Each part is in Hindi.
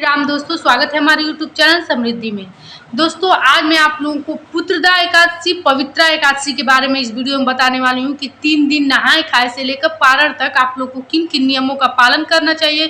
राम दोस्तों, स्वागत है हमारे YouTube चैनल समृद्धि में। दोस्तों, आज मैं आप लोगों को पुत्रदा एकादशी, पवित्रा एकादशी के बारे में इस वीडियो में बताने वाली हूँ कि 3 दिन नहाए खाए से लेकर पारण तक आप लोग को किन किन नियमों का पालन करना चाहिए,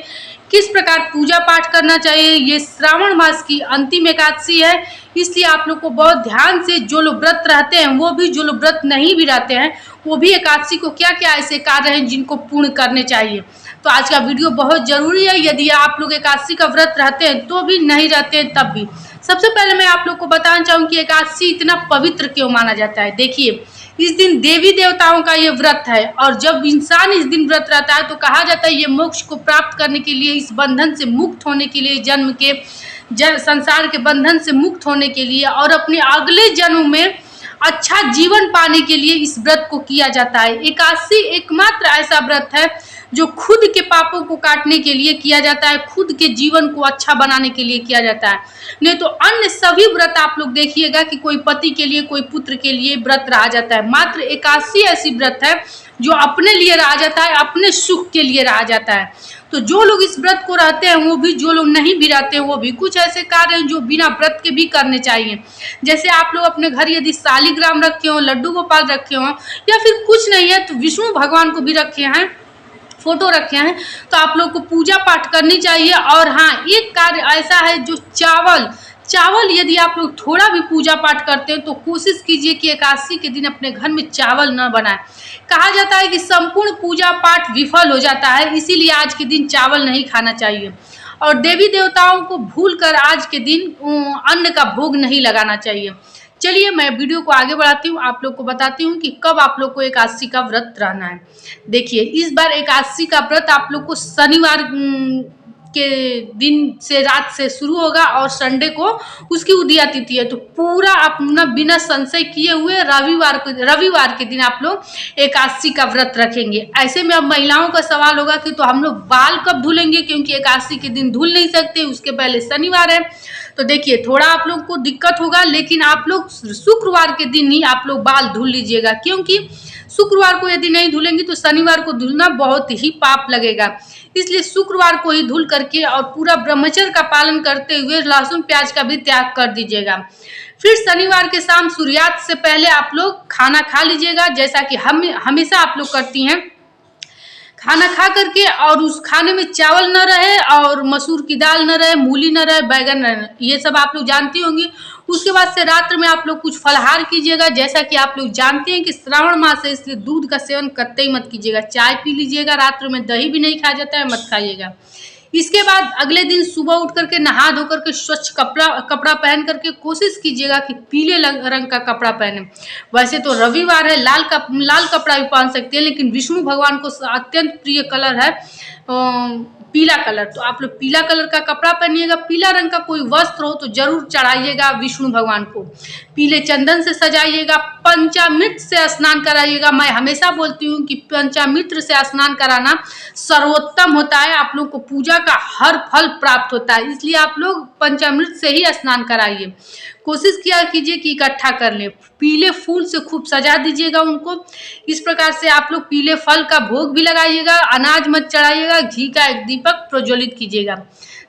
किस प्रकार पूजा पाठ करना चाहिए। ये श्रावण मास की अंतिम एकादशी है, इसलिए आप लोग को बहुत ध्यान से, जो लोग व्रत रहते हैं वो भी, जो लोग व्रत नहीं भी रहते हैं वो भी, एकादशी को क्या क्या ऐसे कार्य हैं जिनको पूर्ण करने चाहिए। तो आज का वीडियो बहुत ज़रूरी है। यदि आप लोग एकादशी का व्रत रहते हैं तो भी, नहीं रहते हैं तब भी। सबसे पहले मैं आप लोग को बताना चाहूँ कि एकादशी इतना पवित्र क्यों माना जाता है। देखिए, इस दिन देवी देवताओं का ये व्रत है, और जब इंसान इस दिन व्रत रहता है तो कहा जाता है ये मोक्ष को प्राप्त करने के लिए, इस बंधन से मुक्त होने के लिए, जन्म के संसार के बंधन से मुक्त होने के लिए, और अपने अगले जन्म में अच्छा जीवन पाने के लिए इस व्रत को किया जाता है। एकादशी एकमात्र ऐसा व्रत है जो खुद के पापों को काटने के लिए किया जाता है, खुद के जीवन को अच्छा बनाने के लिए किया जाता है। नहीं तो अन्य सभी व्रत आप लोग देखिएगा कि कोई पति के लिए, कोई पुत्र के लिए व्रत रहा जाता है। मात्र एकादशी ऐसी व्रत है जो अपने लिए रहा जाता है, अपने सुख के लिए रहा जाता है। तो जो लोग इस व्रत को रहते हैं वो भी, जो लोग नहीं भी रहते हैं वो भी, कुछ ऐसे कार्य हैं जो बिना व्रत के भी करने चाहिए। जैसे आप लोग अपने घर यदि शालिग्राम रखे हों, लड्डू गोपाल रखे हों, या फिर कुछ नहीं है तो विष्णु भगवान को भी रखे हैं, फोटो रखे हैं, तो आप लोग को पूजा पाठ करनी चाहिए। और हाँ, एक कार्य ऐसा है जो चावल यदि आप लोग थोड़ा भी पूजा पाठ करते हैं तो कोशिश कीजिए कि एकादशी के दिन अपने घर में चावल न बनाएं। कहा जाता है कि संपूर्ण पूजा पाठ विफल हो जाता है, इसीलिए आज के दिन चावल नहीं खाना चाहिए। और देवी देवताओं को भूलकर आज के दिन अन्न का भोग नहीं लगाना चाहिए। चलिए, मैं वीडियो को आगे बढ़ाती हूँ, आप लोग को बताती हूँ कि कब आप लोग को एकादशी का व्रत रहना है। देखिए, इस बार एकादशी का व्रत आप लोग को शनिवार के दिन से, रात से शुरू होगा, और संडे को उसकी उदया तिथि है। तो पूरा अपना बिना संशय किए हुए रविवार के दिन आप लोग एकादशी का व्रत रखेंगे। ऐसे में अब महिलाओं का सवाल होगा कि तो हम लोग बाल कब धुलेंगे, क्योंकि एकादशी के दिन धुल नहीं सकते, उसके पहले शनिवार है। तो देखिए, थोड़ा आप लोग को दिक्कत होगा, लेकिन आप लोग शुक्रवार के दिन ही आप लोग बाल धुल लीजिएगा, क्योंकि शुक्रवार को यदि नहीं धुलेंगे तो शनिवार को धुलना बहुत ही पाप लगेगा। इसलिए शुक्रवार को ही धुल करके और पूरा ब्रह्मचर्य का पालन करते हुए लहसुन प्याज का भी त्याग कर दीजिएगा। फिर शनिवार के शाम सूर्यास्त से पहले आप लोग खाना खा लीजिएगा, जैसा कि हम हमेशा आप लोग करती हैं। खाना खा करके, और उस खाने में चावल न रहे, और मसूर की दाल न रहे, मूली न रहे, बैगन न रहे, ये सब आप लोग जानती होंगी। उसके बाद से रात्र में आप लोग कुछ फलाहार कीजिएगा। जैसा कि आप लोग जानते हैं कि श्रावण मास है, इसलिए दूध का सेवन कतई मत कीजिएगा, चाय पी लीजिएगा। रात्र में दही भी नहीं खाया जाता है, मत खाइएगा। इसके बाद अगले दिन सुबह उठ करके नहा धो करके स्वच्छ कपड़ा पहन करके कोशिश कीजिएगा कि पीले रंग का कपड़ा पहने। वैसे तो रविवार है, लाल कपड़ा भी पहन सकते हैं, लेकिन विष्णु भगवान को अत्यंत प्रिय कलर है पीला कलर, तो आप लोग पीला कलर का कपड़ा पहनिएगा। पीला रंग का कोई वस्त्र हो तो जरूर चढ़ाइएगा विष्णु भगवान को। पीले चंदन से सजाइएगा, पंचामृत से स्नान कराइएगा। मैं हमेशा बोलती हूँ कि पंचामृत से स्नान कराना सर्वोत्तम होता है, आप लोग को पूजा का हर फल प्राप्त होता है, इसलिए आप लोग पंचामृत से ही स्नान कराइए। कोशिश किया कीजिए कि इकट्ठा कर ले। पीले फूल से खूब सजा दीजिएगा उनको। इस प्रकार से आप लोग पीले फल का भोग भी लगाइएगा, अनाज मत चढ़ाइएगा, घी का एक दीपक प्रज्वलित कीजिएगा।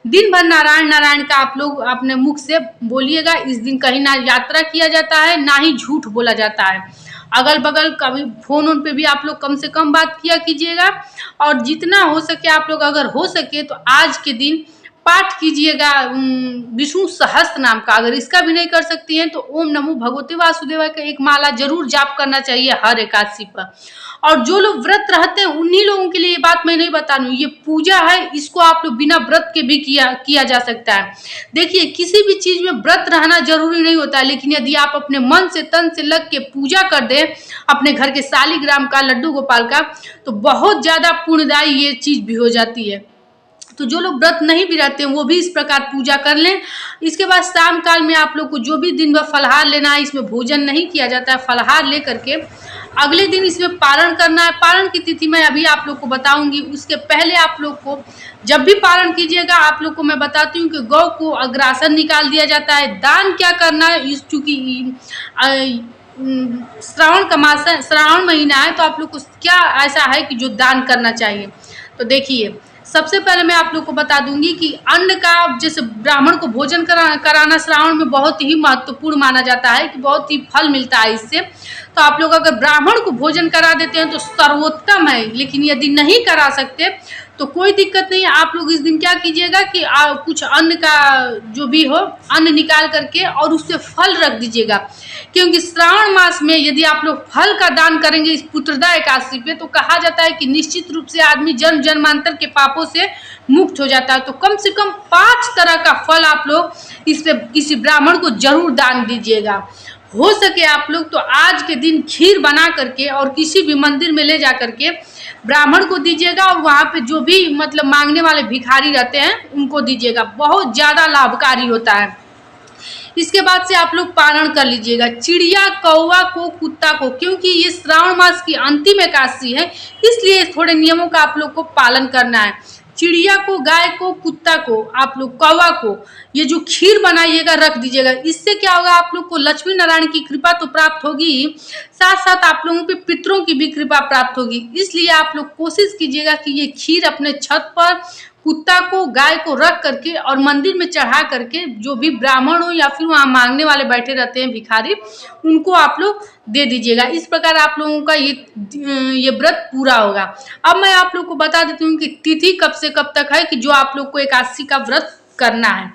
दिन भर नारायण नारायण का आप लोग अपने मुख से बोलिएगा। इस दिन कहीं ना यात्रा किया जाता है, ना ही झूठ बोला जाता है। अगल बगल कभी फोन पे भी आप लोग कम से कम बात किया कीजिएगा, और जितना हो सके आप लोग, अगर हो सके तो आज के दिन पाठ कीजिएगा विष्णु सहस्त्र नाम का। अगर इसका भी नहीं कर सकती हैं तो ओम नमो भगवते वासुदेवाय का एक माला जरूर जाप करना चाहिए हर एकादशी पर। और जो लोग व्रत रहते हैं उन्हीं लोगों के लिए ये बात मैं नहीं बता रही हूँ, ये पूजा है, इसको आप लोग बिना व्रत के भी किया जा सकता है। देखिए, किसी भी चीज में व्रत रहना जरूरी नहीं होता है, लेकिन यदि आप अपने मन से, तन से लग के पूजा कर दें अपने घर के शालिग्राम का, लड्डू गोपाल का, तो बहुत ज्यादा पुण्यदायी ये चीज भी हो जाती है। तो जो लोग व्रत नहीं भी रहते हैं वो भी इस प्रकार पूजा कर लें। इसके बाद शाम काल में आप लोग को जो भी दिन भर फलाहार लेना है, इसमें भोजन नहीं किया जाता है, फलाहार ले करके अगले दिन इसमें पारण करना है। पारण की तिथि मैं अभी आप लोग को बताऊंगी। उसके पहले आप लोग को जब भी पारण कीजिएगा, आप लोग को मैं बताती हूँ कि गौ को अग्रासन निकाल दिया जाता है। दान क्या करना है, इस चूंकि श्रावण का मास है, श्रावण महीना है, तो आप लोग को क्या ऐसा है कि जो दान करना चाहिए। तो देखिए, सबसे पहले मैं आप लोग को बता दूंगी कि अन्न का, जैसे ब्राह्मण को भोजन कराना श्रावण में बहुत ही महत्वपूर्ण माना जाता है कि बहुत ही फल मिलता है इससे। तो आप लोग अगर ब्राह्मण को भोजन करा देते हैं तो सर्वोत्तम है, लेकिन यदि नहीं करा सकते तो कोई दिक्कत नहीं है। आप लोग इस दिन क्या कीजिएगा कि कुछ अन्न का जो भी हो अन्न निकाल करके और उससे फल रख दीजिएगा, क्योंकि श्रावण मास में यदि आप लोग फल का दान करेंगे इस पुत्रदा एकादशी पे तो कहा जाता है कि निश्चित रूप से आदमी जन्म जन्मांतर के पापों से मुक्त हो जाता है। तो कम से कम 5 तरह का फल आप लोग इस पे किसी ब्राह्मण को जरूर दान दीजिएगा। हो सके आप लोग तो आज के दिन खीर बना करके और किसी भी मंदिर में ले जा करके ब्राह्मण को दीजिएगा, और वहाँ पे जो भी मतलब मांगने वाले भिखारी रहते हैं उनको दीजिएगा, बहुत ज़्यादा लाभकारी होता है। इसके बाद से आप लोग पारण कर लीजिएगा चिड़िया, कौवा को, कुत्ता को, क्योंकि ये श्रावण मास की अंतिम एकादशी है, इसलिए थोड़े नियमों का आप लोग को पालन करना है। चिड़िया को, गाय को, कुत्ता को, आप लोग कौवा को ये जो खीर बनाइएगा रख दीजिएगा। इससे क्या होगा, आप लोग को लक्ष्मी नारायण की कृपा तो प्राप्त होगी, साथ साथ आप लोगों पे पितरों की भी कृपा प्राप्त होगी। इसलिए आप लोग कोशिश कीजिएगा कि ये खीर अपने छत पर कुत्ता को, गाय को रख करके और मंदिर में चढ़ा करके जो भी ब्राह्मण हो या फिर वहाँ मांगने वाले बैठे रहते हैं भिखारी, उनको आप लोग दे दीजिएगा। इस प्रकार आप लोगों का ये व्रत पूरा होगा। अब मैं आप लोग को बता देती हूँ कि तिथि कब से कब तक है कि जो आप लोग को एकादशी का व्रत करना है।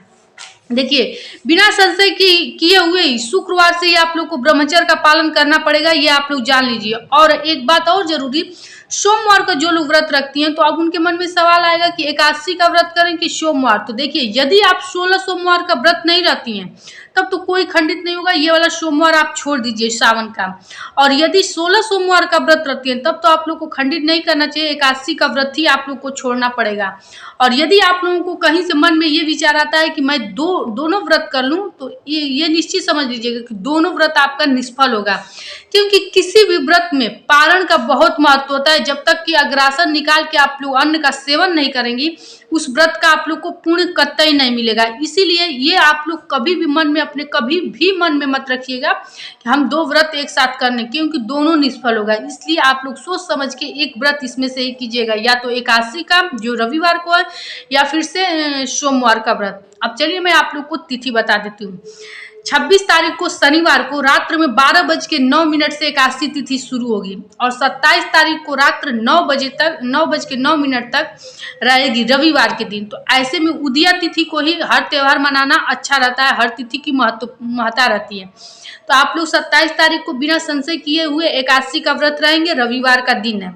देखिए, बिना संशय किए हुए शुक्रवार से ही आप लोग को ब्रह्मचर्य का पालन करना पड़ेगा, ये आप लोग जान लीजिए। और एक बात और जरूरी, सोमवार का जो लोग व्रत रखती हैं तो अब उनके मन में सवाल आएगा कि एकादशी का व्रत करें कि सोमवार। तो देखिए, यदि आप 16 सोमवार का व्रत नहीं रखती हैं तब तो कोई खंडित नहीं होगा, ये वाला सोमवार आप छोड़ दीजिए सावन का। और यदि 16 सोमवार का व्रत रखती हैं तब तो आप लोग को खंडित नहीं करना चाहिए, एकादशी का व्रत ही आप लोग को छोड़ना पड़ेगा। और यदि आप लोगों को कहीं से मन में ये विचार आता है कि मैं दोनों व्रत कर लूँ तो ये निश्चित समझ लीजिएगा कि दोनों व्रत आपका निष्फल होगा, क्योंकि किसी भी व्रत में पारण का बहुत महत्व होता है। जब तक कि अग्रासन निकाल के आप लोग अन्न का सेवन नहीं करेंगी उस व्रत का आप लोग को पुण्य कतई नहीं मिलेगा। इसीलिए ये आप लोग कभी भी मन में मत रखिएगा कि हम 2 व्रत एक साथ करने, क्योंकि दोनों निष्फल होगा। इसलिए आप लोग सोच समझ के एक व्रत इसमें से ही कीजिएगा, या तो एकादशी का जो रविवार को है या फिर से सोमवार का व्रत। अब चलिए मैं आप लोग को तिथि बता देती हूँ। 26 तारीख को शनिवार को रात्र में 12:09 से एकादशी तिथि शुरू होगी और 27 तारीख को रात्र 9:09 तक रहेगी रविवार के दिन। तो ऐसे में उदया तिथि को ही हर त्योहार मनाना अच्छा रहता है, हर तिथि की महत्ता रहती है। तो आप लोग 27 तारीख को बिना संशय किए हुए एकादशी का व्रत रहेंगे, रविवार का दिन है।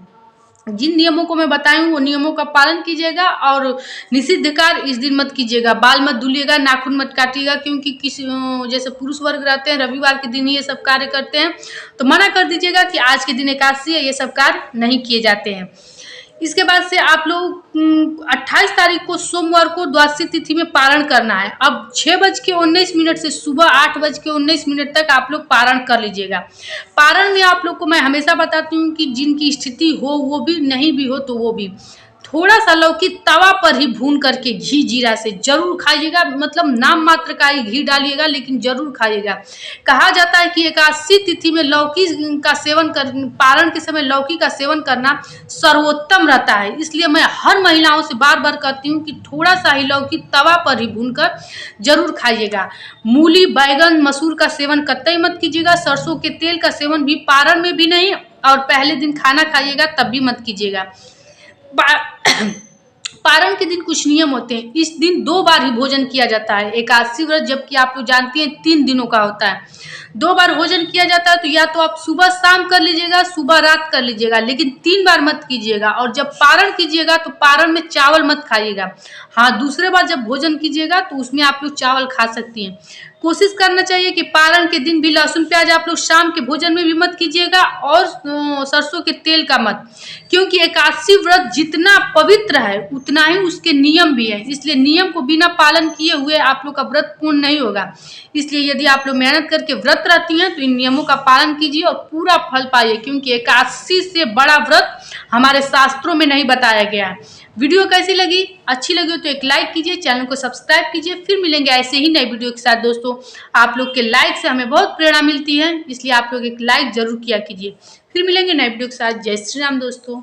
जिन नियमों को मैं बताई हूँ वो नियमों का पालन कीजिएगा और निषिद्ध कार्य इस दिन मत कीजिएगा। बाल मत धुलिएगा, नाखून मत काटिएगा, क्योंकि किसी जैसे पुरुष वर्ग रहते हैं रविवार के दिन ये सब कार्य करते हैं, तो मना कर दीजिएगा कि आज के दिन एकादशी है, ये सब कार्य नहीं किए जाते हैं। इसके बाद से आप लोग 28 तारीख को सोमवार को द्वादशी तिथि में पारण करना है। अब 6:19 से सुबह 8:19 तक आप लोग पारण कर लीजिएगा। पारण में आप लोग को मैं हमेशा बताती हूँ कि जिनकी स्थिति हो वो भी, नहीं भी हो तो वो भी थोड़ा सा लौकी तवा पर ही भून करके घी जीरा से जरूर खाइएगा। मतलब नाम मात्र का ही घी डालिएगा, लेकिन जरूर खाइएगा। कहा जाता है कि एकादशी तिथि में लौकी का सेवन कर, पारण के समय लौकी का सेवन करना सर्वोत्तम रहता है। इसलिए मैं हर महिलाओं से बार बार कहती हूँ कि थोड़ा सा ही लौकी तवा पर ही भूनकर जरूर खाइएगा। मूली, बैगन, मसूर का सेवन कतई मत कीजिएगा। सरसों के तेल का सेवन भी पारण में भी नहीं, और पहले दिन खाना खाइएगा तब भी मत कीजिएगा। पारण के दिन कुछ नियम होते हैं। इस दिन 2 बार ही भोजन किया जाता है। एकादशी व्रत जबकि आप लोग जानती हैं 3 दिनों का होता है, 2 बार भोजन किया जाता है। तो या तो आप सुबह शाम कर लीजिएगा, सुबह रात कर लीजिएगा, लेकिन 3 बार मत कीजिएगा। और जब पारण कीजिएगा तो पारण में चावल मत खाइएगा। हाँ, दूसरे बार जब भोजन कीजिएगा तो उसमें आप लोग चावल खा सकती हैं। कोशिश करना चाहिए कि पारण के दिन भी लहसुन प्याज आप लोग शाम के भोजन में भी मत कीजिएगा, और सरसों के तेल का मत, क्योंकि एकादशी व्रत जितना पवित्र है उतना ही उसके नियम भी है। इसलिए नियम को बिना पालन किए हुए आप लोग का व्रत पूर्ण नहीं होगा। इसलिए यदि आप लोग मेहनत करके व्रत रहती हैं तो इन नियमों का पालन कीजिए और पूरा फल पाइए, क्योंकि एकादशी से बड़ा व्रत हमारे शास्त्रों में नहीं बताया गया है। वीडियो कैसी लगी? अच्छी लगी हो तो एक लाइक कीजिए, चैनल को सब्सक्राइब कीजिए। फिर मिलेंगे ऐसे ही नए वीडियो के साथ। दोस्तों, आप लोग के लाइक से हमें बहुत प्रेरणा मिलती है, इसलिए आप लोग एक लाइक जरूर किया कीजिए। फिर मिलेंगे नए वीडियो के साथ। जय श्री राम दोस्तों।